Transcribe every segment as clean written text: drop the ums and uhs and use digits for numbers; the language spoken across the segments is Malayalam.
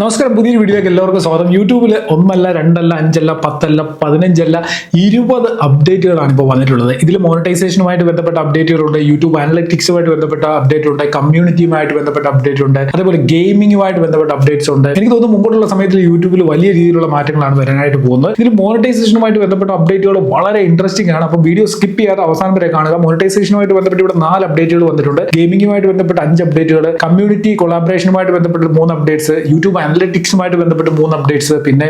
നമസ്കാരം, പുതിയൊരു വീഡിയോയ്ക്ക് എല്ലാവർക്കും സ്വാഗതം. യൂട്യൂബിൽ ഒന്നല്ല, രണ്ടല്ല, അഞ്ചല്ല, 10 അല്ല, 15 അല്ല, 20 അപ്ഡേറ്റുകളാണ് ഇപ്പോൾ വന്നിട്ടുള്ളത്. ഇതിൽ മോണിറ്റൈസേഷനുമായിട്ട് ബന്ധപ്പെട്ട അപ്ഡേറ്റുകളുണ്ട്, യൂട്യൂബ് അനലറ്റിക്സുമായിട്ട് ബന്ധപ്പെട്ട അപ്ഡേറ്റ് ഉണ്ട്, കമ്മ്യൂണിറ്റിയുമായിട്ട് ബന്ധപ്പെട്ട അപ്ഡേറ്റ് ഉണ്ട്, അതേപോലെ ഗെയിമിങ്ങുമായിട്ട് ബന്ധപ്പെട്ട അപ്ഡേറ്റ്സ് ഉണ്ട്. എനിക്ക് തോന്നുന്നു മുമ്പോട്ടുള്ള സമയത്തിൽ യൂട്യൂബിൽ വലിയ രീതിയിലുള്ള മാറ്റങ്ങളാണ് വരാനായിട്ട് പോകുന്നത്. ഇതിൽ മോണിറ്റൈസേഷനുമായിട്ട് ബന്ധപ്പെട്ട അപ്ഡേറ്റുകൾ വളരെ ഇൻട്രസ്റ്റിംഗ് ആണ്. അപ്പോൾ വീഡിയോ സ്കിപ്പ് ചെയ്യാതെ അവസാനം വരെ കാണുക. മോണിറ്റൈസേഷനുമായിട്ട് ബന്ധപ്പെട്ട് ഇവിടെ 4 അപ്ഡേറ്റുകൾ വന്നിട്ടുണ്ട്, ഗെയിമിങ്ങുമായിട്ട് ബന്ധപ്പെട്ട 5 അപ്ഡേറ്റുകൾ, കമ്മ്യൂണിറ്റി കൊളാബറേഷനുമായിട്ട് ബന്ധപ്പെട്ട് 3 അപ്ഡേറ്റ്സ്, യൂട്യൂബ് അനലറ്റിക്സുമായിട്ട് ബന്ധപ്പെട്ട് 3 അപ്ഡേറ്റ്സ്, പിന്നെ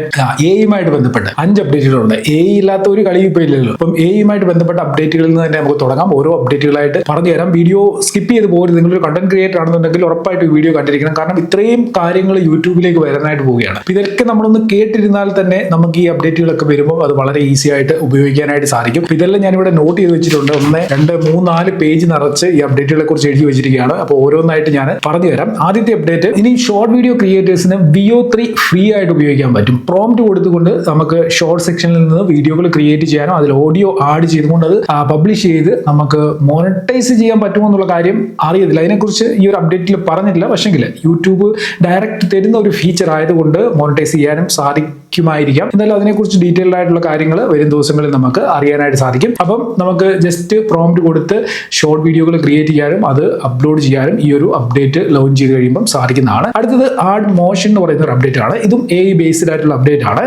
എയുമായിട്ട് ബന്ധപ്പെട്ട് 5 അപ്ഡേറ്റുകളുണ്ട്. എ ഇല്ലാത്ത ഒരു കളിയും ഇപ്പോൾ ഇല്ലല്ലോ. അപ്പം എയുമായിട്ട് ബന്ധപ്പെട്ട അപ്ഡേറ്റുകളിൽ നിന്ന് തന്നെ നമുക്ക് തുടങ്ങാം. ഓരോ അപ്ഡേറ്റുകളായിട്ട് പറഞ്ഞു തരാം. വീഡിയോ സ്കിപ്പ് ചെയ്ത് പോകരുത്. നിങ്ങളൊരു കണ്ടന്റ് ക്രിയേറ്റർ ആണെന്നുണ്ടെങ്കിൽ ഉറപ്പായിട്ട് വീഡിയോ കണ്ടിരിക്കണം. കാരണം ഇത്രയും കാര്യങ്ങൾ യൂട്യൂബിലേക്ക് വരാനായിട്ട് പോവുകയാണ്. ഇതൊക്കെ നമ്മളൊന്ന് കേട്ടിരുന്നാൽ തന്നെ നമുക്ക് ഈ അപ്ഡേറ്റുകളൊക്കെ വരുമ്പോൾ അത് വളരെ ഈസി ആയിട്ട് ഉപയോഗിക്കാനായിട്ട് സാധിക്കും. ഇതെല്ലാം ഞാനിവിടെ നോട്ട് ചെയ്ത് വെച്ചിട്ടുണ്ട്. 1, 2, 3, 4 പേജ് നിറച്ച് ഈ അപ്ഡേറ്റുകളെ കുറിച്ച് എഴുതി വെച്ചിരിക്കുകയാണ്. അപ്പോൾ ഓരോന്നായിട്ട് ഞാൻ പറഞ്ഞു തരാം. ആദ്യത്തെ അപ്ഡേറ്റ്, ഇനി ഷോർട്ട് വീഡിയോ ക്രിയേറ്റേഴ്സിന് VO3 ഫ്രീ ആയിട്ട് ഉപയോഗിക്കാൻ പറ്റും. പ്രോംപ്റ്റ് കൊടുത്തുകൊണ്ട് നമുക്ക് ഷോർട്ട് സെക്ഷനിൽ നിന്ന് വീഡിയോകൾ ക്രിയേറ്റ് ചെയ്യാനോ അതിൽ ഓഡിയോ ആഡ് ചെയ്തുകൊണ്ട് അത് പബ്ലിഷ് ചെയ്ത് നമുക്ക് മോണിറ്റൈസ് ചെയ്യാൻ പറ്റുമോ എന്നുള്ള കാര്യം അറിയത്തില്ല. അതിനെക്കുറിച്ച് ഈ ഒരു അപ്ഡേറ്റിൽ പറഞ്ഞിട്ടില്ല. പക്ഷെങ്കിൽ യൂട്യൂബ് ഡയറക്റ്റ് തരുന്ന ഒരു ഫീച്ചർ ആയതുകൊണ്ട് മോണിറ്റൈസ് ചെയ്യാനും സാധിക്കുമായിരിക്കാം. എന്തായാലും അതിനെക്കുറിച്ച് ഡീറ്റെയിൽഡ് ആയിട്ടുള്ള കാര്യങ്ങൾ വരും ദിവസങ്ങളിൽ നമുക്ക് അറിയാനായിട്ട് സാധിക്കും. അപ്പം നമുക്ക് ജസ്റ്റ് പ്രോംപ്റ്റ് കൊടുത്ത് ഷോർട്ട് വീഡിയോകൾ ക്രിയേറ്റ് ചെയ്യാനും അത് അപ്ലോഡ് ചെയ്യാനും ഈ ഒരു അപ്ഡേറ്റ് ലോഞ്ച് ചെയ്ത് കഴിയുമ്പോൾ സാധിക്കുന്നതാണ്. അടുത്തത് ആഡ് മോഷൻ എന്ന് പറയുന്ന ഒരു അപ്ഡേറ്റ് ആണ്. ഇതും AI ബേസ്ഡ് ആയിട്ടുള്ള അപ്ഡേറ്റ് ആണ്.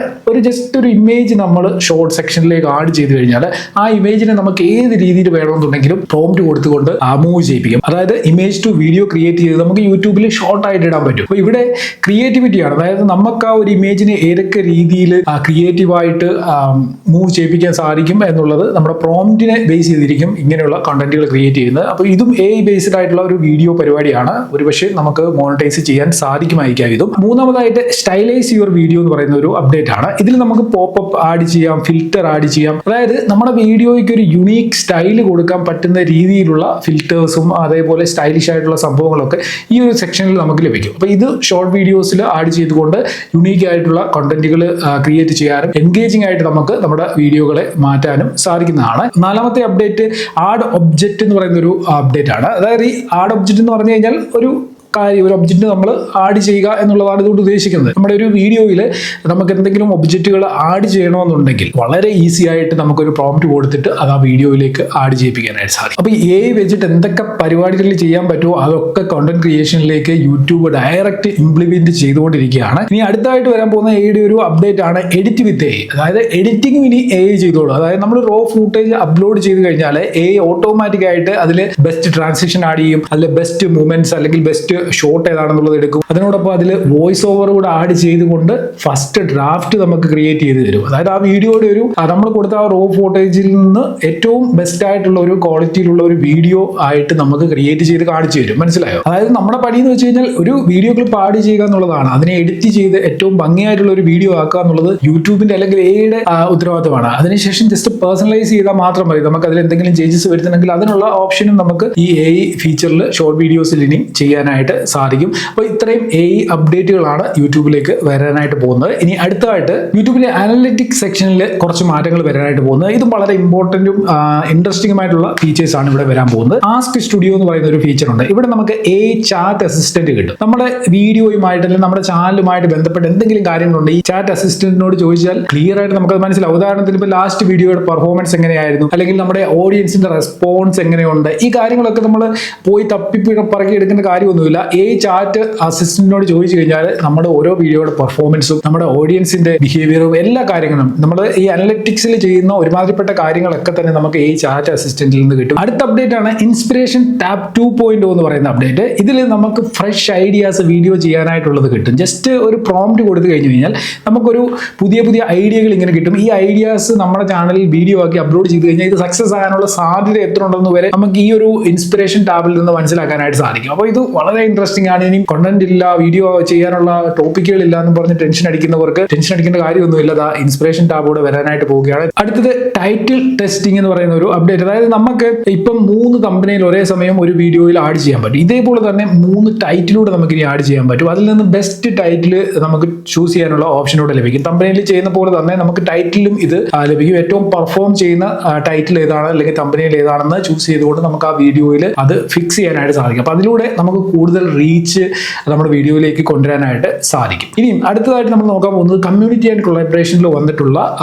ജസ്റ്റ് ഒരു ഇമേജ് നമ്മൾ ഷോർട്ട് സെക്ഷനിലേക്ക് ആഡ് ചെയ്ത് കഴിഞ്ഞാൽ ആ ഇമേജിനെ നമുക്ക് ഏത് രീതിയിൽ വേണമെന്നുണ്ടെങ്കിലും പ്രോംപ്റ്റ് കൊടുത്തുകൊണ്ട് മൂവ് ചെയ്യിപ്പിക്കും. അതായത് ഇമേജ് ടു വീഡിയോ ക്രിയേറ്റ് ചെയ്ത് നമുക്ക് യൂട്യൂബിൽ ഷോർട്ട് ആയിട്ട് ഇടാൻ പറ്റും. അപ്പോൾ ഇവിടെ ക്രിയേറ്റിവിറ്റിയാണ്. അതായത് നമുക്ക് ആ ഒരു ഇമേജിനെ ഏതൊക്കെ രീതിയിൽ ക്രിയേറ്റീവായിട്ട് മൂവ് ചെയ്യിപ്പിക്കാൻ സാധിക്കും എന്നുള്ളത് നമ്മുടെ പ്രോംപ്റ്റിനെ ബേസ് ചെയ്തിരിക്കും ഇങ്ങനെയുള്ള കണ്ടന്റുകൾ ക്രിയേറ്റ് ചെയ്യുന്നത്. അപ്പോൾ ഇതും AI ബേസ്ഡ് ആയിട്ടുള്ള ഒരു വീഡിയോ പരിപാടിയാണ്. ഒരുപക്ഷെ നമുക്ക് മോണിറ്റൈസ് ചെയ്യാൻ സാധിക്കുമായിരിക്കാം. ഇതും മൂന്നാമതായിട്ട് സ്റ്റൈലൈസ് യുവർ വീഡിയോ എന്ന് പറയുന്ന ഒരു അപ്ഡേറ്റ് ആണ്. ഇതിൽ നമുക്ക് പോപ്പപ്പ് ആഡ് ചെയ്യാം, ഫിൽറ്റർ ആഡ് ചെയ്യാം. അതായത് നമ്മുടെ വീഡിയോയ്ക്ക് ഒരു യുണീക്ക് സ്റ്റൈൽ കൊടുക്കാൻ പറ്റുന്ന രീതിയിലുള്ള ഫിൽറ്റേഴ്സും അതേപോലെ സ്റ്റൈലിഷ് ആയിട്ടുള്ള സംഭവങ്ങളൊക്കെ ഈ ഒരു സെക്ഷനിൽ നമുക്ക് ലഭിക്കും. അപ്പോൾ ഇത് ഷോർട്ട് വീഡിയോസിൽ ആഡ് ചെയ്തുകൊണ്ട് യുണീക്ക് ആയിട്ടുള്ള കണ്ടന്റുകൾ ക്രിയേറ്റ് ചെയ്യാനും എൻഗേജിംഗ് ആയിട്ട് നമുക്ക് നമ്മുടെ വീഡിയോകളെ മാറ്റാനും സാധിക്കുന്നതാണ്. നാലാമത്തെ അപ്ഡേറ്റ് ആഡ് ഒബ്ജക്റ്റ് എന്ന് പറയുന്ന ഒരു അപ്ഡേറ്റ് ആണ്. അതായത് ഈ ആഡ് ഒബ്ജക്റ്റ് എന്ന് പറഞ്ഞു കഴിഞ്ഞാൽ ഒരു ഒബ്ജക്റ്റ് നമ്മൾ ആഡ് ചെയ്യുക എന്നുള്ളതാണ് ഇതുകൊണ്ട് ഉദ്ദേശിക്കുന്നത്. നമ്മുടെ ഒരു വീഡിയോയിൽ നമുക്ക് എന്തെങ്കിലും ഒബ്ജക്റ്റുകൾ ആഡ് ചെയ്യണമെന്നുണ്ടെങ്കിൽ വളരെ ഈസി ആയിട്ട് നമുക്കൊരു പ്രോംപ്റ്റ് കൊടുത്തിട്ട് അത് ആ വീഡിയോയിലേക്ക് ആഡ് ചെയ്യിപ്പിക്കാനായിട്ട് സാധിക്കും. അപ്പോൾ ഈ AI വെച്ചിട്ട് എന്തൊക്കെ പരിപാടികൾ ചെയ്യാൻ പറ്റുമോ അതൊക്കെ കണ്ടന്റ് ക്രിയേഷനിലേക്ക് യൂട്യൂബ് ഡയറക്റ്റ് ഇംപ്ലിമെന്റ് ചെയ്തുകൊണ്ടിരിക്കുകയാണ്. ഇനി അടുത്തായിട്ട് വരാൻ പോകുന്ന AIയുടെ ഒരു അപ്ഡേറ്റ് ആണ് എഡിറ്റ് വിത്ത് AI. അതായത് എഡിറ്റിംഗ് ഇനി AI ചെയ്തോളൂ. അതായത് നമ്മൾ റോ ഫൂട്ടേജ് അപ്ലോഡ് ചെയ്ത് കഴിഞ്ഞാൽ AI ഓട്ടോമാറ്റിക് ആയിട്ട് അതിൽ ബെസ്റ്റ് ട്രാൻസിഷൻ ആഡ് ചെയ്യും, അതിൽ ബെസ്റ്റ് മൂവ്മെന്റ്സ് അല്ലെങ്കിൽ ബെസ്റ്റ് ഷോട്ട് ഏതാണെന്നുള്ളത് എടുക്കും. അതിനോടൊപ്പം അതിൽ വോയിസ് ഓവർ കൂടെ ആഡ് ചെയ്തുകൊണ്ട് ഫസ്റ്റ് ഡ്രാഫ്റ്റ് നമുക്ക് ക്രിയേറ്റ് ചെയ്ത് തരും. അതായത് ആ വീഡിയോയുടെ ഒരു നമ്മൾ കൊടുത്ത ആ റോ ഫോട്ടേജിൽ നിന്ന് ഏറ്റവും ബെസ്റ്റ് ആയിട്ടുള്ള ഒരു ക്വാളിറ്റിയിലുള്ള ഒരു വീഡിയോ ആയിട്ട് നമുക്ക് ക്രിയേറ്റ് ചെയ്ത് കാണിച്ചു തരും. മനസ്സിലായോ? അതായത് നമ്മുടെ പണി എന്ന് വെച്ച് കഴിഞ്ഞാൽ ഒരു വീഡിയോ ക്ലിപ്പ് ആഡ് ചെയ്യുക എന്നുള്ളതാണ്. അതിനെ എഡിറ്റ് ചെയ്ത് ഏറ്റവും ഭംഗിയായിട്ടുള്ള ഒരു വീഡിയോ ആക്കുക എന്നുള്ളത് യൂട്യൂബിന്റെ അല്ലെങ്കിൽ AIയുടെ ഉത്തരവാദിത്തമാണ്. അതിനുശേഷം ജസ്റ്റ് പേഴ്സണലൈസ് ചെയ്താൽ മാത്രം മതി. നമുക്ക് അതിൽ എന്തെങ്കിലും ചേഞ്ചസ് വരുത്തണമെങ്കിൽ അതിനുള്ള ഓപ്ഷനും നമുക്ക് ഈ AI ഫീച്ചറിൽ ഷോർട്ട് വീഡിയോസിൽ ഇനി ചെയ്യാനായിട്ട് സാധിക്കും. അപ്പോൾ ഇത്രയും AI അപ്ഡേറ്റുകളാണ് യൂട്യൂബിലേക്ക് വരാനായിട്ട് പോകുന്നത്. ഇനി അടുത്തതായിട്ട് യൂട്യൂബിലെ അനലിറ്റിക്സ് സെക്ഷനിൽ കുറച്ച് മാറ്റങ്ങൾ വരാനായിട്ട് പോകുന്നത്. ഇതും വളരെ ഇമ്പോർട്ടന്റും ഇൻട്രസ്റ്റിംഗ് ആയിട്ടുള്ള ഫീച്ചേഴ്സ് ആണ് ഇവിടെ വരാൻ പോകുന്നത്. ആസ്ക് സ്റ്റുഡിയോ എന്ന് പറയുന്ന ഒരു ഫീച്ചർ ഉണ്ട്. ഇവിടെ നമുക്ക് AI ചാറ്റ് അസിസ്റ്റന്റ് കിട്ടും. നമ്മുടെ വീഡിയോയുമായിട്ട് അല്ലെങ്കിൽ നമ്മുടെ ചാനലുമായിട്ട് ബന്ധപ്പെട്ട് എന്തെങ്കിലും കാര്യങ്ങളുണ്ട് ഈ ചാറ്റ് അസിസ്റ്റന്റിനോട് ചോദിച്ചാൽ ക്ലിയർ ആയിട്ട് നമുക്ക് മനസ്സിലാവും. ഉദാഹരണത്തിന് ഇപ്പോൾ ലാസ്റ്റ് വീഡിയോയുടെ പെർഫോമൻസ് എങ്ങനെയായിരുന്നു, അല്ലെങ്കിൽ നമ്മുടെ ഓഡിയൻസിന്റെ റെസ്പോൺസ് എങ്ങനെയുണ്ട്, ഈ കാര്യങ്ങളൊക്കെ നമ്മൾ പോയി പറക്കി എടുക്കേണ്ട കാര്യമൊന്നുമില്ല. ചാറ്റ് അസിസ്റ്റന്റിനോട് ചോദിച്ചു കഴിഞ്ഞാൽ നമ്മുടെ ഓരോ വീഡിയോയുടെ പെർഫോമൻസും നമ്മുടെ ഓഡിയൻസിന്റെ ബിഹേവിയറും എല്ലാ കാര്യങ്ങളും നമ്മൾ ഈ അനലറ്റിക്സിൽ ചെയ്യുന്ന ഒരുമാതിരിപ്പെട്ട കാര്യങ്ങളൊക്കെ തന്നെ നമുക്ക് ചാറ്റ് അസിസ്റ്റന്റിൽ നിന്ന് കിട്ടും. അടുത്ത അപ്ഡേറ്റ് ആണ് ഇൻസ്പിറേഷൻ ടാബ് 2.0 എന്ന് പറയുന്ന അപ്ഡേറ്റ്. ഇതിൽ നമുക്ക് ഫ്രഷ് ഐഡിയാസ് വീഡിയോ ചെയ്യാനായിട്ടുള്ളത് കിട്ടും. ജസ്റ്റ് ഒരു പ്രോംപ്റ്റ് കൊടുത്തു കഴിഞ്ഞു കഴിഞ്ഞാൽ നമുക്കൊരു പുതിയ ഐഡിയകൾ ഇങ്ങനെ കിട്ടും. ഈ ഐഡിയാസ് നമ്മുടെ ചാനലിൽ വീഡിയോ ആക്കി അപ്ലോഡ് ചെയ്ത് കഴിഞ്ഞാൽ ഇത് സക്സസ് ആകാനുള്ള സാധ്യത എത്ര ഉണ്ടെന്ന് വരെ നമുക്ക് ഈ ഒരു ഇൻസ്പിറേഷൻ ടാബിൽ നിന്ന് മനസ്സിലാക്കാനായിട്ട് സാധിക്കും. അപ്പോൾ ഇത് വളരെ ഇൻട്രസ്റ്റിംഗ് ആണ്. ഇനി കണ്ടന്റ് ഇല്ല, വീഡിയോ ചെയ്യാനുള്ള ടോപ്പിക്കുകൾ ഇല്ല എന്ന് പറഞ്ഞ് ടെൻഷൻ അടിക്കുന്നവർക്ക് ടെൻഷൻ അടിക്കേണ്ട കാര്യമൊന്നുമില്ല. ഇൻസ്പിറേഷൻ ടാബോടെ വരാനായിട്ട് പോവുകയാണ്. അടുത്തത് ടൈറ്റിൽ ടെസ്റ്റിംഗ് എന്ന് പറയുന്ന ഒരു അപ്ഡേറ്റ്. അതായത് നമുക്ക് ഇപ്പം 3 കമ്പനിയിൽ ഒരേ സമയം ഒരു വീഡിയോയിൽ ആഡ് ചെയ്യാൻ പറ്റും. ഇതേപോലെ തന്നെ 3 ടൈറ്റിലൂടെ നമുക്ക് ഇനി ആഡ് ചെയ്യാൻ പറ്റും. അതിൽ നിന്ന് ബെസ്റ്റ് ടൈറ്റിൽ നമുക്ക് ചൂസ് ചെയ്യാനുള്ള ഓപ്ഷനോടെ ലഭിക്കും. കമ്പനിയിൽ ചെയ്യുന്ന പോലെ തന്നെ നമുക്ക് ടൈറ്റിലും ഇത് ലഭിക്കും. ഏറ്റവും പെർഫോം ചെയ്യുന്ന ടൈറ്റിൽ ഏതാണ് അല്ലെങ്കിൽ കമ്പനിയിൽ ഏതാണെന്ന് ചൂസ് ചെയ്തുകൊണ്ട് നമുക്ക് ആ വീഡിയോയിൽ അത് ഫിക്സ് ചെയ്യാനായിട്ട് സാധിക്കും. അപ്പൊ അതിലൂടെ നമുക്ക് കൂടുതൽ കൂടുതൽ റീച്ച് നമ്മുടെ വീഡിയോയിലേക്ക് കൊണ്ടുവരാനായിട്ട് സാധിക്കും. ഇനിയും അടുത്തതായിട്ട് നമ്മൾ നോക്കാൻ പോകുന്നത് കമ്മ്യൂണിറ്റി ആൻഡ് കൊളാബറേഷനിൽ വന്നിട്ടുള്ള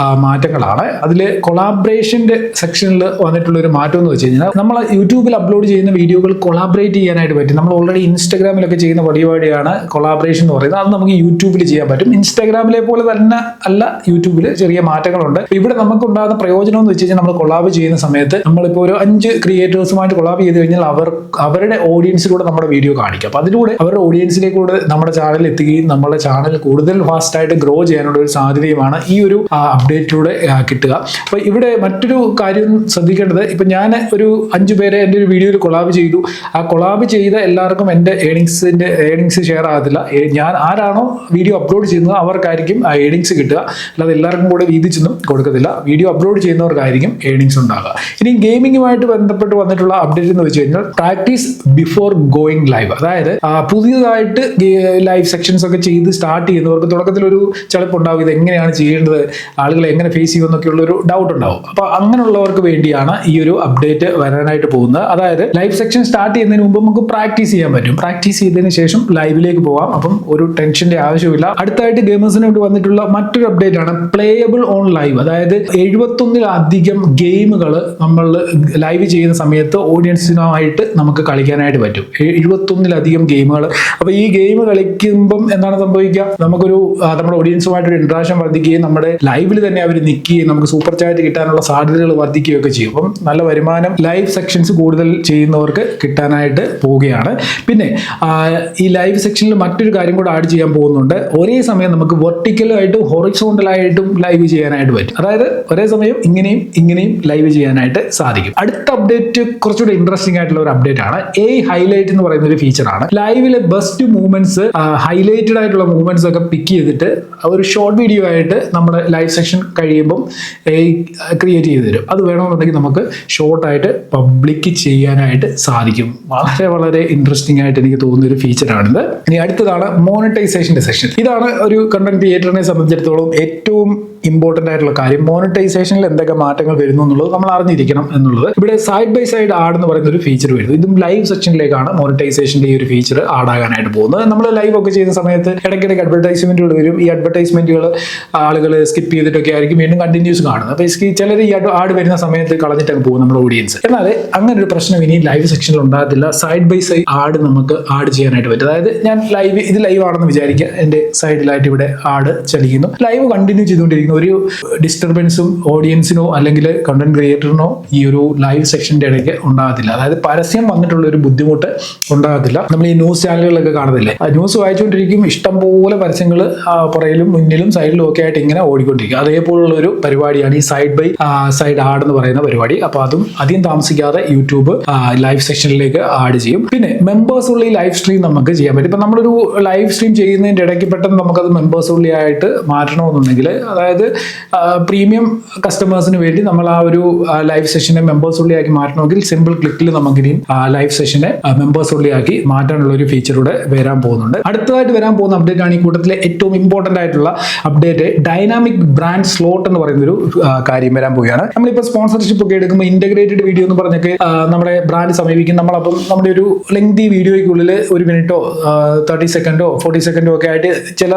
മാറ്റങ്ങളാണ്. അതിൽ കൊളാബറേഷൻ്റെ സെക്ഷനിൽ വന്നിട്ടുള്ള ഒരു മാറ്റം എന്ന് വെച്ച് കഴിഞ്ഞാൽ നമ്മൾ യൂട്യൂബിൽ അപ്ലോഡ് ചെയ്യുന്ന വീഡിയോകൾ കൊളാബറേറ്റ് ചെയ്യാനായിട്ട് പറ്റും. നമ്മൾ ഓൾറെഡി ഇൻസ്റ്റാഗ്രാമിലൊക്കെ ചെയ്യുന്ന പരിപാടിയാണ് കൊളാബറേഷൻ എന്ന് പറയുന്നത്. അത് നമുക്ക് യൂട്യൂബിൽ ചെയ്യാൻ പറ്റും. ഇൻസ്റ്റാഗ്രാമിലെ പോലെ തന്നെ അല്ല യൂട്യൂബിൽ ചെറിയ മാറ്റങ്ങളുണ്ട്. ഇവിടെ നമുക്ക് ഉണ്ടാകുന്ന പ്രയോജനം എന്ന് വെച്ച് കഴിഞ്ഞാൽ നമ്മൾ കൊളാബ് ചെയ്യുന്ന സമയത്ത് നമ്മളിപ്പോൾ ഒരു 5 ക്രിയേറ്റേഴ്സുമായിട്ട് കൊളാബ് ചെയ്ത് കഴിഞ്ഞാൽ അവരുടെ ഓഡിയൻസിലൂടെ നമ്മുടെ വീഡിയോ കാണിക്കും. അപ്പോൾ അതിലൂടെ അവരുടെ ഓഡിയൻസിലേക്കൂടെ നമ്മുടെ ചാനൽ എത്തുകയും നമ്മുടെ ചാനൽ കൂടുതൽ ഫാസ്റ്റായിട്ട് ഗ്രോ ചെയ്യാനുള്ള ഒരു സാധ്യതയുമാണ് ഈ ഒരു അപ്ഡേറ്റിലൂടെ കിട്ടുക. അപ്പോൾ ഇവിടെ മറ്റൊരു കാര്യം ശ്രദ്ധിക്കേണ്ടത്, ഇപ്പം ഞാൻ ഒരു 5 പേരെ എൻ്റെ ഒരു വീഡിയോയിൽ കൊളാബ് ചെയ്തു. ആ കൊളാബ് ചെയ്ത എല്ലാവർക്കും എൻ്റെ ഏണിങ്സ് ഷെയർ ആകത്തില്ല. ഞാൻ ആരാണോ വീഡിയോ അപ്ലോഡ് ചെയ്യുന്നത് അവർക്കായിരിക്കും ആ ഏണിങ്സ് കിട്ടുക. അല്ലാതെ എല്ലാവർക്കും കൂടെ വീതിച്ചൊന്നും കൊടുക്കത്തില്ല. വീഡിയോ അപ്ലോഡ് ചെയ്യുന്നവർക്കായിരിക്കും ഏണിങ്സ് ഉണ്ടാകുക. ഇനി ഗെയിമിങ്ങുമായിട്ട് ബന്ധപ്പെട്ട് വന്നിട്ടുള്ള അപ്ഡേറ്റ് എന്ന് വെച്ച് കഴിഞ്ഞാൽ പ്രാക്ടീസ് ബിഫോർ ഗോയിങ് ലൈവ്. അതായത് പുതിയതായിട്ട് ലൈവ് സെക്ഷൻസ് ഒക്കെ ചെയ്ത് സ്റ്റാർട്ട് ചെയ്യുന്നവർക്ക് തുടക്കത്തിലൊരു ചിലപ്പുണ്ടാവും, ഇത് എങ്ങനെയാണ് ചെയ്യേണ്ടത്, ആളുകളെ എങ്ങനെ ഫേസ് ചെയ്യുമെന്നൊക്കെയുള്ള ഒരു ഡൗട്ട് ഉണ്ടാവും. അപ്പോൾ അങ്ങനെയുള്ളവർക്ക് വേണ്ടിയാണ് ഈ ഒരു അപ്ഡേറ്റ് വരാനായിട്ട് പോകുന്നത്. അതായത് ലൈവ് സെക്ഷൻ സ്റ്റാർട്ട് ചെയ്യുന്നതിന് മുമ്പ് നമുക്ക് പ്രാക്ടീസ് ചെയ്യാൻ പറ്റും. പ്രാക്ടീസ് ചെയ്തതിന് ശേഷം ലൈവിലേക്ക് പോകാം. അപ്പം ഒരു ടെൻഷന്റെ ആവശ്യമില്ല. അടുത്തായിട്ട് ഗെയിമേഴ്സിന് വേണ്ടി വന്നിട്ടുള്ള മറ്റൊരു അപ്ഡേറ്റ് ആണ് പ്ലേയബിൾ ഓൺ ലൈവ്. അതായത് 71-ലധികം ഗെയിമുകൾ നമ്മൾ ലൈവ് ചെയ്യുന്ന സമയത്ത് ഓഡിയൻസിനുമായിട്ട് നമുക്ക് കളിക്കാനായിട്ട് പറ്റും. 71-ലധികം ഗെയിമുകൾ. അപ്പോൾ ഈ ഗെയിം കളിക്കുമ്പം എന്താണ് സംഭവിക്കുക, നമുക്കൊരു നമ്മുടെ ഓഡിയൻസുമായിട്ടൊരു ഇൻട്രാക്ഷൻ വർദ്ധിക്കുകയും നമ്മുടെ ലൈവിൽ തന്നെ അവർ നിൽക്കുകയും നമുക്ക് സൂപ്പർ ചാറ്റ് കിട്ടാനുള്ള സാധ്യതകൾ വർദ്ധിക്കുകയൊക്കെ ചെയ്യും. അപ്പം നല്ല വരുമാനം ലൈവ് സെക്ഷൻസ് കൂടുതൽ ചെയ്യുന്നവർക്ക് കിട്ടാനായിട്ട് പോവുകയാണ്. പിന്നെ ഈ ലൈവ് സെക്ഷനിൽ മറ്റൊരു കാര്യം കൂടെ ആഡ് ചെയ്യാൻ പോകുന്നുണ്ട്. ഒരേ സമയം നമുക്ക് വെർട്ടിക്കലായിട്ടും ഹൊറിസോണ്ടലായിട്ടും ലൈവ് ചെയ്യാനായിട്ട് പറ്റും. അതായത് ഒരേ സമയം ഇങ്ങനെയും ലൈവ് ചെയ്യാനായിട്ട് സാധിക്കും. അടുത്ത അപ്ഡേറ്റ് കുറച്ചുകൂടെ ഇൻട്രസ്റ്റിംഗ് ആയിട്ടുള്ള ഒരു അപ്ഡേറ്റ് ആണ്. ഹൈലൈറ്റ് എന്ന് പറയുന്ന ഒരു ഫീച്ചറാണ്. ലൈവിലെ ബെസ്റ്റ് മൂവ്മെന്റ്സ്, ഹൈലൈറ്റഡ് ആയിട്ടുള്ള മൂവ്മെന്റ്സ് ഒക്കെ പിക്ക് ചെയ്തിട്ട് ഒരു ഷോർട്ട് വീഡിയോ ആയിട്ട് നമ്മുടെ ലൈവ് സെക്ഷൻ കഴിയുമ്പം ക്രിയേറ്റ് ചെയ്ത് തരും. അത് വേണമെന്നുണ്ടെങ്കിൽ നമുക്ക് ഷോർട്ടായിട്ട് പബ്ലിക് ചെയ്യാനായിട്ട് സാധിക്കും. വളരെ വളരെ ഇൻട്രസ്റ്റിംഗ് ആയിട്ട് എനിക്ക് തോന്നുന്ന ഒരു ഫീച്ചറാണിത്. ഇനി അടുത്തതാണ് മോണിറ്റൈസേഷന്റെ സെക്ഷൻ. ഇതാണ് ഒരു കണ്ടന്റ് ക്രിയേറ്ററിനെ സംബന്ധിച്ചിടത്തോളം ഏറ്റവും ഇമ്പോർട്ടന്റ് ആയിട്ടുള്ള കാര്യം. മോണിറ്റൈസേഷനിൽ എന്തൊക്കെ മാറ്റങ്ങൾ വരുന്നു എന്നുള്ളത് നമ്മൾ അറിഞ്ഞിരിക്കണം എന്നുള്ളത്. ഇവിടെ സൈഡ് ബൈ സൈഡ് ആഡ് എന്ന് പറയുന്ന ഒരു ഫീച്ചർ വരുന്നു. ഇതും ലൈവ് സെക്ഷനിലേക്കാണ് മോണിറ്റൈസേഷന്റെ ഈ ഒരു ഫീച്ചർ ആഡ് ആകാനായിട്ട് പോകുന്നത്. നമ്മൾ ലൈവ് ഒക്കെ ചെയ്യുന്ന സമയത്ത് ഇടയ്ക്കിടയ്ക്ക് അഡ്വർടൈസ്മെന്റുകൾ വരും. ഈ അഡ്വർടൈസ്മെന്റുകൾ ആളുകൾ സ്കിപ്പ് ചെയ്തിട്ടൊക്കെ ആയിരിക്കും വീണ്ടും കണ്ടിന്യൂസ് കാണുന്നത്. അപ്പോൾ ചിലർ ഈ ആഡ് വരുന്ന സമയത്ത് കളഞ്ഞിട്ടൊക്കെ പോകും നമ്മുടെ ഓഡിയൻസ്. എന്നാൽ അങ്ങനെ ഒരു പ്രശ്നം ഇനി ലൈവ് സെക്ഷനിൽ ഉണ്ടാകത്തില്ല. സൈഡ് ബൈ സൈഡ് ആഡ് നമുക്ക് ആഡ് ചെയ്യാനായിട്ട് പറ്റും. അതായത് ഞാൻ ഇത് ലൈവ് ആണെന്ന് വിചാരിക്കുക, എൻ്റെ സൈഡിലായിട്ട് ഇവിടെ ആഡ് ചലിക്കുന്നു, ലൈവ് കണ്ടിന്യൂ ചെയ്തുകൊണ്ടിരിക്കുന്നു. ഒരു ഡിസ്റ്റർബൻസും ഓഡിയൻസിനോ അല്ലെങ്കിൽ കണ്ടന്റ് ക്രിയേറ്ററിനോ ഈ ഒരു ലൈവ് സെക്ഷന്റെ ഇടയ്ക്ക് ഉണ്ടാകത്തില്ല. അതായത് പരസ്യം വന്നിട്ടുള്ള ഒരു ബുദ്ധിമുട്ട് ഉണ്ടാകത്തില്ല. നമ്മൾ ഈ ന്യൂസ് ചാനലുകളൊക്കെ കാണുന്നില്ലേ, ന്യൂസ് വായിച്ചുകൊണ്ടിരിക്കും, ഇഷ്ടംപോലെ പരസ്യങ്ങൾ പുറയിലും മുന്നിലും സൈഡിലും ഒക്കെ ആയിട്ട് ഇങ്ങനെ ഓടിക്കൊണ്ടിരിക്കും. അതേപോലുള്ള ഒരു പരിപാടിയാണ് ഈ സൈഡ് ബൈ സൈഡ് ആഡ് എന്ന് പറയുന്ന പരിപാടി. അപ്പോൾ അതും അധികം താമസിക്കാതെ യൂട്യൂബ് ലൈവ് സെക്ഷനിലേക്ക് ആഡ് ചെയ്യും. പിന്നെ മെമ്പേഴ്സ് ഉള്ള ഈ ലൈവ് സ്ട്രീം നമുക്ക് ചെയ്യാൻ പറ്റും. ഇപ്പം നമ്മളൊരു ലൈവ് സ്ട്രീം ചെയ്യുന്നതിൻ്റെ ഇടയ്ക്ക് പെട്ടെന്ന് നമുക്കത് മെമ്പേഴ്സ് ഉള്ളി ആയിട്ട് മാറ്റണമെന്നുണ്ടെങ്കിൽ, അതായത് പ്രീമിയം കസ്റ്റമേഴ്സിന് വേണ്ടി നമ്മൾ ആ ഒരു ലൈവ് സെഷനെ മെമ്പേഴ്സ് ഉള്ളിയാക്കി മാറ്റണമെങ്കിൽ സിമ്പിൾ ക്ലിക്കിൽ നമുക്കിനി ലൈവ് സെഷനെ മെമ്പേഴ്സ് ഉള്ളിയാക്കി മാറ്റാനുള്ള ഒരു ഫീച്ചറൂടെ വരാൻ പോകുന്നുണ്ട്. അടുത്തതായിട്ട് വരാൻ പോകുന്ന അപ്ഡേറ്റ് ആണ് ഈ കൂട്ടത്തിലെ ഏറ്റവും ഇമ്പോർട്ടന്റ് ആയിട്ടുള്ള അപ്ഡേറ്റ്. ഡൈനാമിക് ബ്രാൻഡ് സ്ലോട്ട് എന്ന് പറയുന്ന ഒരു കാര്യം വരാൻ പോവുകയാണ്. നമ്മളിപ്പോൾ സ്പോൺസർഷിപ്പ് ഒക്കെ എടുക്കുമ്പോൾ ഇന്റഗ്രേറ്റഡ് വീഡിയോ എന്ന് പറഞ്ഞൊക്കെ നമ്മുടെ ബ്രാൻഡ് സമീപിക്കും. നമ്മളപ്പം നമ്മുടെ ഒരു ലെങ്തി വീഡിയോയ്ക്കുള്ളിൽ 1 മിനിറ്റോ 30 സെക്കൻഡോ 40 സെക്കൻഡോ ഒക്കെ ആയിട്ട് ചില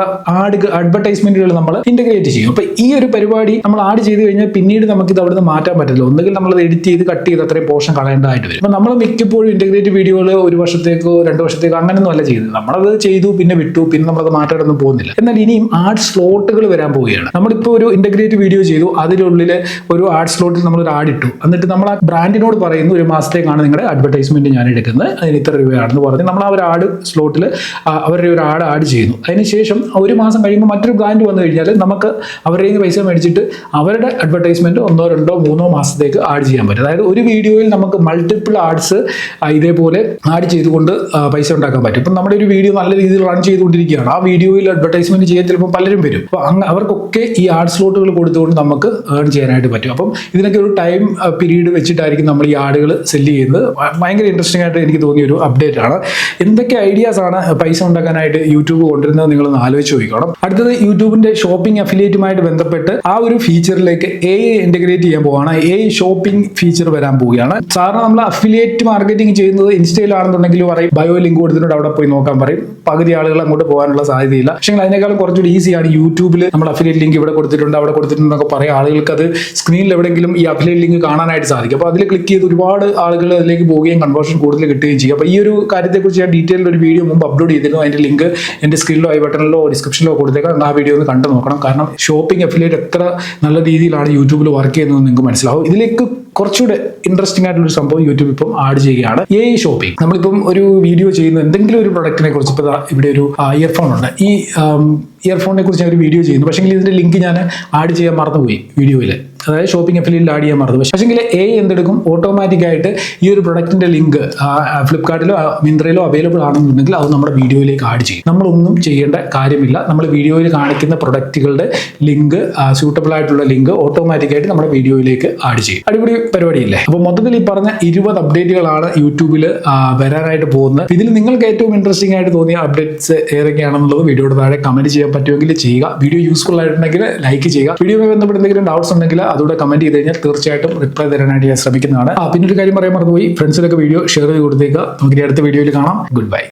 അഡ്വർടൈസ്മെന്റുകൾ നമ്മൾ ഇന്റഗ്രേറ്റ് ചെയ്യും. അപ്പൊ ഈ ഒരു പരിപാടി നമ്മൾ ആഡ് ചെയ്ത് കഴിഞ്ഞാൽ പിന്നീട് നമുക്ക് ഇത് അവിടുന്ന് മാറ്റാൻ പറ്റില്ല. ഒന്നുകിൽ നമ്മൾ എഡിറ്റ് ചെയ്ത് കട്ട് ചെയ്ത് അത്രയും പോർഷൻ കളയേണ്ടതായിട്ട് വരും. അപ്പൊ നമ്മൾ മിക്കപ്പോഴും ഇന്റഗ്രേറ്റഡ് വീഡിയോകൾ 1 വർഷത്തേക്കോ 2 വർഷത്തേക്കോ അങ്ങനെയൊന്നും അല്ല ചെയ്യുന്നത്. നമ്മളത് ചെയ്തു, പിന്നെ വിട്ടു, പിന്നെ നമ്മളത് മാറ്റാനൊന്നും പോകുന്നില്ല. എന്നാൽ ഇനിയും ആഡ് സ്ലോട്ടുകൾ വരാൻ പോവുകയാണ്. നമ്മളിപ്പോൾ ഒരു ഇന്റഗ്രേറ്റഡ് വീഡിയോ ചെയ്തു, അതിനുള്ളിൽ ഒരു ആഡ് സ്ലോട്ടിൽ നമ്മൾ ഒരു ആഡ് ഇട്ടു, എന്നിട്ട് നമ്മൾ ആ ബ്രാൻഡിനോട് പറയുന്നു 1 മാസത്തേക്കാണ് നിങ്ങളുടെ അഡ്വർടൈസ്മെന്റ് ഞാൻ എടുക്കുന്നത്, അതിന് ഇത്ര രൂപയാണെന്ന് പറഞ്ഞ് നമ്മൾ ആ ഒരു ആഡ് സ്ലോട്ടിൽ അവരുടെ ഒരു ആഡ് ചെയ്യുന്നു. അതിനുശേഷം 1 മാസം കഴിയുമ്പോൾ മറ്റൊരു ബ്രാൻഡ് വന്നു കഴിഞ്ഞാൽ നമുക്ക് അവരുടെ പൈസ മേടിച്ചിട്ട് അവരുടെ അഡ്വർടൈസ്മെന്റ് 1, 2, 3 മാസത്തേക്ക് ആഡ് ചെയ്യാൻ പറ്റും. അതായത് ഒരു വീഡിയോയിൽ നമുക്ക് മൾട്ടിപ്പിൾ ആഡ്സ് ഇതേപോലെ ആഡ് ചെയ്തുകൊണ്ട് പൈസ ഉണ്ടാക്കാൻ പറ്റും. ഇപ്പം നമ്മുടെ ഒരു വീഡിയോ നല്ല രീതിയിൽ റൺ ചെയ്തുകൊണ്ടിരിക്കുകയാണ്, ആ വീഡിയോയിൽ അഡ്വർടൈസ്മെന്റ് ചെയ്യാൻ ചിലപ്പോൾ പലരും വരും. അപ്പോൾ അവർക്കൊക്കെ ഈ ആഡ് സ്ലോട്ടുകൾ കൊടുത്തുകൊണ്ട് നമുക്ക് ഏൺ ചെയ്യാനായിട്ട് പറ്റും. അപ്പം ഇതിനൊക്കെ ഒരു ടൈം പീരീഡ് വെച്ചിട്ടായിരിക്കും നമ്മൾ ഈ ആഡുകൾ സെല്ല് ചെയ്യുന്നത്. ഭയങ്കര ഇൻട്രസ്റ്റിംഗ് ആയിട്ട് എനിക്ക് തോന്നിയ ഒരു അപ്ഡേറ്റ് ആണ്. എന്തൊക്കെ ഐഡിയാസ് ആണ് പൈസ ഉണ്ടാക്കാനായിട്ട് യൂട്യൂബ് കൊണ്ടുവരുന്നത് നിങ്ങളൊന്ന് ആലോചിച്ച് നോക്കണം. അടുത്തത് യൂട്യൂബിന്റെ ഷോപ്പിംഗ് അഫിലിയേറ്റുമായിട്ട് ബന്ധപ്പെട്ട് ആ ഒരു ഫീച്ചറിലേക്ക് AI ഇന്റഗ്രേറ്റ് ചെയ്യാൻ പോവുകയാണ്. AI ഷോപ്പിംഗ് ഫീച്ചർ വരാൻ പോവുകയാണ്. സാധാരണ നമ്മൾ അഫിലിയേറ്റ് മാർക്കറ്റിംഗ് ചെയ്യുന്നത് ഇൻസ്റ്റയിലാണെന്നുണ്ടെങ്കിൽ പറയും ബയോ ലിങ്ക് കൊടുത്തിട്ട് അവിടെ പോയി നോക്കാൻ പറയും. പകുതി ആളുകൾ അങ്ങോട്ട് പോകാനുള്ള സാധ്യതയില്ല. പക്ഷേ അതിനേക്കാളും കുറച്ചുകൂടി ഈസിയാണ് യൂട്യൂബിൽ നമ്മൾ അഫിലിയേറ്റ് ലിങ്ക് ഇവിടെ കൊടുത്തിട്ടുണ്ട് അവിടെ കൊടുത്തിട്ടുണ്ടെന്നൊക്കെ പറയാം. ആളുകൾക്ക് അത് സ്ക്രീനിൽ എവിടെയെങ്കിലും ഈ അഫിലിയേറ്റ് ലിങ്ക് കാണാനായിട്ട് സാധിക്കും. അപ്പോൾ അതിൽ ക്ലിക്ക് ചെയ്ത് ഒരുപാട് ആളുകൾ അതിലേക്ക് പോവുകയും കൺവേർഷൻ കൂടുതൽ കിട്ടുകയും ചെയ്യും. അപ്പോൾ ഈ ഒരു കാര്യത്തെക്കുറിച്ച് ഞാൻ ഡീറ്റെയിൽ ഒരു വീഡിയോ മുമ്പ് അപ്ലോഡ് ചെയ്തിരുന്നു. അതിന്റെ ലിങ്ക് എൻ്റെ സ്ക്രീനിലോ ഐ ബട്ടണിലോ ഡിസ്ക്രിപ്ഷനിലോ കൊടുത്തേക്കാം. ആ വീഡിയോ ഒന്ന് കണ്ടു നോക്കണം. കാരണം ഷോപ്പിംഗ് അഫിലിയേറ്റ് എത്ര നല്ല രീതിയിലാണ് യൂട്യൂബിൽ വർക്ക് ചെയ്യുന്നത് നിങ്ങൾക്ക് മനസ്സിലാവും. ഇതിലേക്ക് കുറച്ചുകൂടെ ഇൻട്രസ്റ്റിംഗ് ആയിട്ടുള്ള സംഭവം യൂട്യൂബ് ഇപ്പം ആഡ് ചെയ്യുകയാണ്. AI shopping. നമ്മളിപ്പം ഒരു വീഡിയോ ചെയ്യുന്ന എന്തെങ്കിലും ഒരു പ്രൊഡക്റ്റിനെ കുറിച്ച് ഇപ്പോൾ ഇവിടെ ഒരു ഇയർഫോൺ ഉണ്ട്. ഈ ഇയർഫോണിനെ കുറിച്ച് ഞാൻ ഒരു വീഡിയോ ചെയ്യുന്നു. പക്ഷേ ഇതിന്റെ ലിങ്ക് ഞാൻ ആഡ് ചെയ്യാൻ മറന്നുപോയി വീഡിയോയിൽ. അതായത് ഷോപ്പിംഗ് അഫിലിയേറ്റിൽ ആഡ് ചെയ്യാൻ മറന്നു. പക്ഷേ AI എന്തെടുക്കും, ഓട്ടോമാറ്റിക് ആയിട്ട് ഈ ഒരു പ്രൊഡക്റ്റിന്റെ ലിങ്ക് ഫ്ലിപ്കാർട്ടിലോ മിന്ത്രയിലോ അവൈലബിൾ ആണെന്നുണ്ടെങ്കിൽ അത് നമ്മുടെ വീഡിയോയിലേക്ക് ആഡ് ചെയ്യും. നമ്മളൊന്നും ചെയ്യേണ്ട കാര്യമില്ല. നമ്മൾ വീഡിയോയിൽ കാണിക്കുന്ന പ്രൊഡക്റ്റുകളുടെ ലിങ്ക്, സ്യൂട്ടബിൾ ആയിട്ടുള്ള ലിങ്ക് ഓട്ടോമാറ്റിക് ആയിട്ട് നമ്മുടെ വീഡിയോയിലേക്ക് ആഡ് ചെയ്യും. അടിപൊളി പരിപാടിയില്ലേ? അപ്പോൾ മൊത്തത്തിൽ ഈ പറഞ്ഞ 20 അപ്ഡേറ്റുകളാണ് യൂട്യൂബിൽ വരാനായിട്ട് പോകുന്നത്. ഇതിൽ നിങ്ങൾക്ക് ഏറ്റവും ഇൻട്രസ്റ്റിംഗ് ആയിട്ട് തോന്നിയ അപ്ഡേറ്റ്സ് ഏതൊക്കെയാണെന്നുള്ളത് വീഡിയോയുടെ താഴെ കമന്റ് ചെയ്യാൻ പറ്റുമെങ്കിൽ ചെയ്യുക. വീഡിയോ യൂസ്ഫുൾ ആയിട്ടുണ്ടെങ്കിൽ ലൈക്ക് ചെയ്യുക. വീഡിയോയുമായി ബന്ധപ്പെട്ട് എന്തെങ്കിലും ഡൗട്ട്സ് ഉണ്ടെങ്കിൽ അതോടെ കമന്റ് ചെയ്ത് കഴിഞ്ഞാൽ തീർച്ചയായിട്ടും റിപ്ലൈ തരാനായിട്ട് ഞാൻ ശ്രമിക്കുന്നതാണ്. പിന്നെ ഒരു കാര്യം പറയാൻ മറന്നുപോയി, ഫ്രണ്ട്സിലൊക്കെ വീഡിയോ ഷെയർ ചെയ്ത് കൊടുത്തേക്കുക. നമുക്ക് അടുത്ത വീഡിയോയിൽ കാണാം. Good bye.